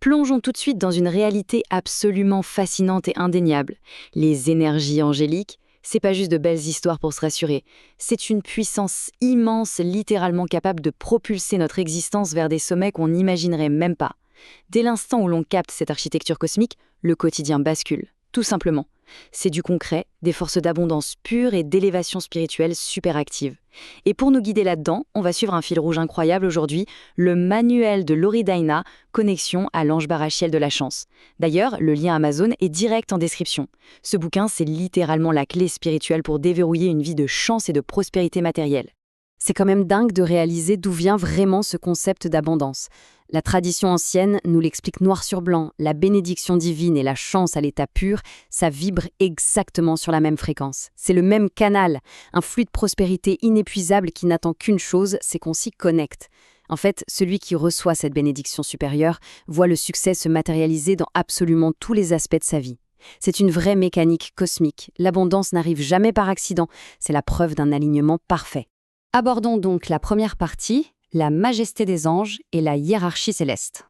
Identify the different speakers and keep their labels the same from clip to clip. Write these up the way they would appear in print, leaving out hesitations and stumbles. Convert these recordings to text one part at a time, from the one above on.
Speaker 1: Plongeons tout de suite dans une réalité absolument fascinante et indéniable. Les énergies angéliques, c'est pas juste de belles histoires pour se rassurer. C'est une puissance immense, littéralement capable de propulser notre existence vers des sommets qu'on n'imaginerait même pas. Dès l'instant où l'on capte cette architecture cosmique, le quotidien bascule, tout simplement. C'est du concret, des forces d'abondance pure et d'élévation spirituelle super actives. Et pour nous guider là-dedans, on va suivre un fil rouge incroyable aujourd'hui, le manuel de Lori Daina, Connexion à l'ange Barachiel de la chance. D'ailleurs, le lien Amazon est direct en description. Ce bouquin, c'est littéralement la clé spirituelle pour déverrouiller une vie de chance et de prospérité matérielle.
Speaker 2: C'est quand même dingue de réaliser d'où vient vraiment ce concept d'abondance. La tradition ancienne nous l'explique noir sur blanc, la bénédiction divine et la chance à l'état pur, ça vibre exactement sur la même fréquence. C'est le même canal, un flux de prospérité inépuisable qui n'attend qu'une chose, c'est qu'on s'y connecte. En fait, celui qui reçoit cette bénédiction supérieure voit le succès se matérialiser dans absolument tous les aspects de sa vie. C'est une vraie mécanique cosmique. L'abondance n'arrive jamais par accident, c'est la preuve d'un alignement parfait. Abordons donc la première partie, la majesté des anges et la hiérarchie céleste.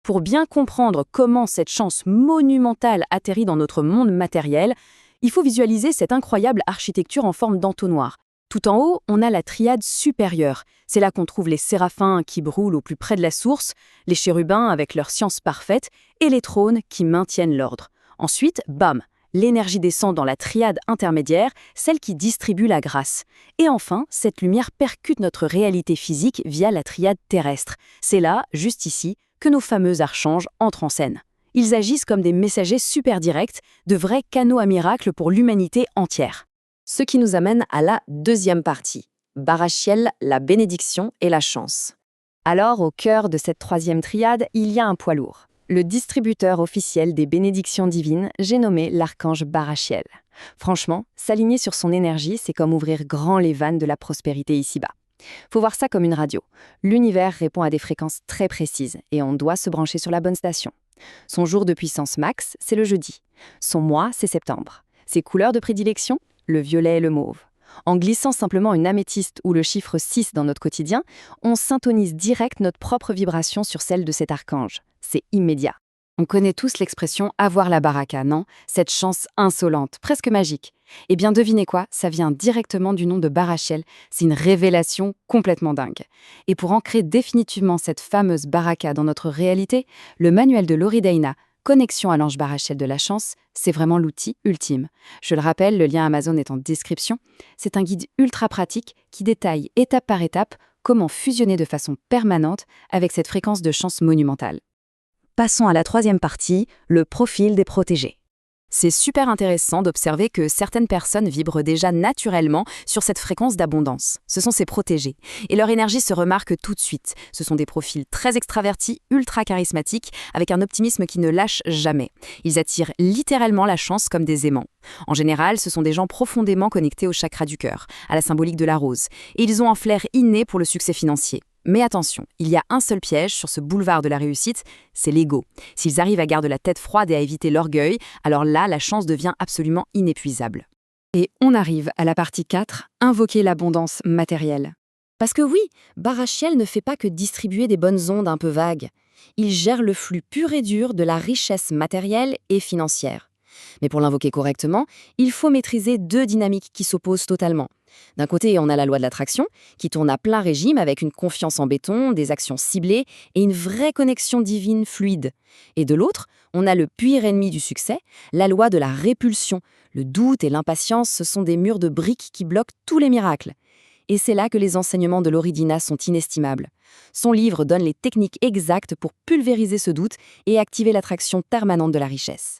Speaker 1: Pour bien comprendre comment cette chance monumentale atterrit dans notre monde matériel, il faut visualiser cette incroyable architecture en forme d'entonnoir. Tout en haut, on a la triade supérieure. C'est là qu'on trouve les séraphins qui brûlent au plus près de la source, les chérubins avec leur science parfaite et les trônes qui maintiennent l'ordre. Ensuite, bam, l'énergie descend dans la triade intermédiaire, celle qui distribue la grâce. Et enfin, cette lumière percute notre réalité physique via la triade terrestre. C'est là, juste ici, que nos fameux archanges entrent en scène. Ils agissent comme des messagers super directs, de vrais canaux à miracles pour l'humanité entière.
Speaker 2: Ce qui nous amène à la deuxième partie. Barachiel, la bénédiction et la chance. Alors, au cœur de cette troisième triade, il y a un poids lourd. Le distributeur officiel des bénédictions divines, j'ai nommé l'archange Barachiel. Franchement, s'aligner sur son énergie, c'est comme ouvrir grand les vannes de la prospérité ici-bas. Faut voir ça comme une radio. L'univers répond à des fréquences très précises et on doit se brancher sur la bonne station. Son jour de puissance max, c'est le jeudi. Son mois, c'est septembre. Ses couleurs de prédilection, le violet et le mauve. En glissant simplement une améthyste ou le chiffre 6 dans notre quotidien, on syntonise direct notre propre vibration sur celle de cet archange. C'est immédiat. On connaît tous l'expression « avoir la baraka », non? Cette chance insolente, presque magique. Eh bien, devinez quoi? Ça vient directement du nom de Barachiel. C'est une révélation complètement dingue. Et pour ancrer définitivement cette fameuse baraka dans notre réalité, le manuel de Lori Daina, Connexion à l'ange Barachiel de la chance, c'est vraiment l'outil ultime. Je le rappelle, le lien Amazon est en description. C'est un guide ultra pratique qui détaille étape par étape comment fusionner de façon permanente avec cette fréquence de chance monumentale. Passons à la troisième partie, le profil des protégés. C'est super intéressant d'observer que certaines personnes vibrent déjà naturellement sur cette fréquence d'abondance. Ce sont ces protégés. Et leur énergie se remarque tout de suite. Ce sont des profils très extravertis, ultra charismatiques, avec un optimisme qui ne lâche jamais. Ils attirent littéralement la chance comme des aimants. En général, ce sont des gens profondément connectés au chakra du cœur, à la symbolique de la rose. Et ils ont un flair inné pour le succès financier. Mais attention, il y a un seul piège sur ce boulevard de la réussite, c'est l'ego. S'ils arrivent à garder la tête froide et à éviter l'orgueil, alors là, la chance devient absolument inépuisable. Et on arrive à la partie 4, invoquer l'abondance matérielle. Parce que oui, Barachiel ne fait pas que distribuer des bonnes ondes un peu vagues. Il gère le flux pur et dur de la richesse matérielle et financière. Mais pour l'invoquer correctement, il faut maîtriser deux dynamiques qui s'opposent totalement. D'un côté, on a la loi de l'attraction, qui tourne à plein régime avec une confiance en béton, des actions ciblées et une vraie connexion divine fluide. Et de l'autre, on a le pire ennemi du succès, la loi de la répulsion. Le doute et l'impatience, ce sont des murs de briques qui bloquent tous les miracles. Et c'est là que les enseignements de Lori Daina sont inestimables. Son livre donne les techniques exactes pour pulvériser ce doute et activer l'attraction permanente de la richesse.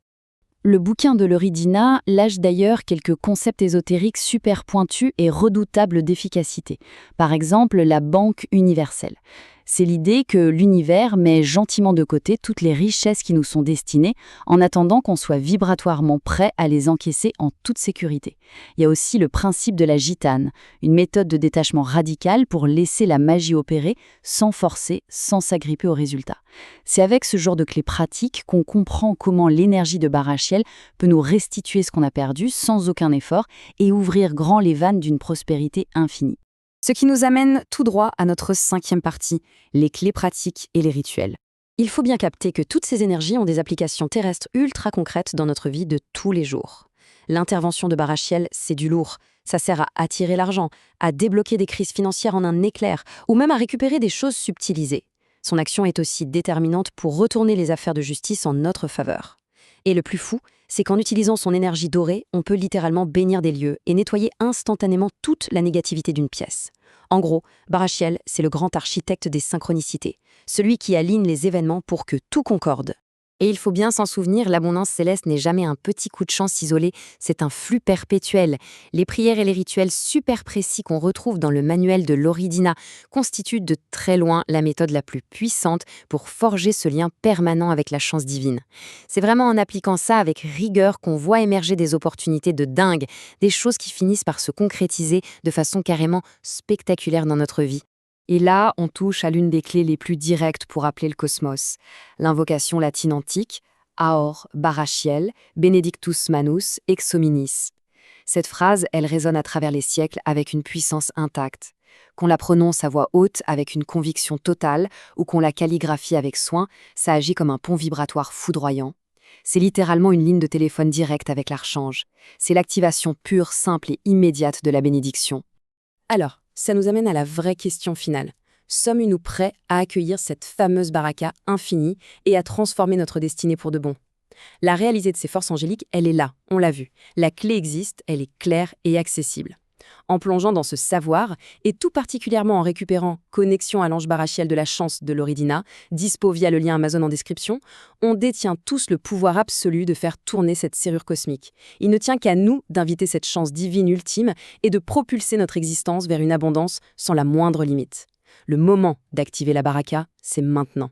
Speaker 2: Le bouquin de Lori Daina lâche d'ailleurs quelques concepts ésotériques super pointus et redoutables d'efficacité. Par exemple, la banque universelle. C'est l'idée que l'univers met gentiment de côté toutes les richesses qui nous sont destinées en attendant qu'on soit vibratoirement prêt à les encaisser en toute sécurité. Il y a aussi le principe de la gitane, une méthode de détachement radical pour laisser la magie opérer sans forcer, sans s'agripper aux résultats. C'est avec ce genre de clés pratiques qu'on comprend comment l'énergie de Barachiel peut nous restituer ce qu'on a perdu sans aucun effort et ouvrir grand les vannes d'une prospérité infinie. Ce qui nous amène tout droit à notre cinquième partie, les clés pratiques et les rituels. Il faut bien capter que toutes ces énergies ont des applications terrestres ultra concrètes dans notre vie de tous les jours. L'intervention de Barachiel, c'est du lourd. Ça sert à attirer l'argent, à débloquer des crises financières en un éclair, ou même à récupérer des choses subtilisées. Son action est aussi déterminante pour retourner les affaires de justice en notre faveur. Et le plus fou, c'est qu'en utilisant son énergie dorée, on peut littéralement bénir des lieux et nettoyer instantanément toute la négativité d'une pièce. En gros, Barachiel, c'est le grand architecte des synchronicités, celui qui aligne les événements pour que tout concorde. Et il faut bien s'en souvenir, l'abondance céleste n'est jamais un petit coup de chance isolé, c'est un flux perpétuel. Les prières et les rituels super précis qu'on retrouve dans le manuel de l'Oridina constituent de très loin la méthode la plus puissante pour forger ce lien permanent avec la chance divine. C'est vraiment en appliquant ça avec rigueur qu'on voit émerger des opportunités de dingue, des choses qui finissent par se concrétiser de façon carrément spectaculaire dans notre vie. Et là, on touche à l'une des clés les plus directes pour appeler le cosmos, l'invocation latine antique, Aor Barachiel, Benedictus Manus, Ex Hominis. Cette phrase, elle résonne à travers les siècles avec une puissance intacte. Qu'on la prononce à voix haute avec une conviction totale ou qu'on la calligraphie avec soin, ça agit comme un pont vibratoire foudroyant. C'est littéralement une ligne de téléphone directe avec l'archange. C'est l'activation pure, simple et immédiate de la bénédiction. Alors, ça nous amène à la vraie question finale. Sommes-nous prêts à accueillir cette fameuse baraka infinie et à transformer notre destinée pour de bon? La réalité de ces forces angéliques, elle est là, on l'a vu. La clé existe, elle est claire et accessible. En plongeant dans ce savoir, et tout particulièrement en récupérant Connexion à l'ange Barachiel de la chance de l'Oridina, dispo via le lien Amazon en description, on détient tous le pouvoir absolu de faire tourner cette serrure cosmique. Il ne tient qu'à nous d'inviter cette chance divine ultime et de propulser notre existence vers une abondance sans la moindre limite. Le moment d'activer la baraka, c'est maintenant.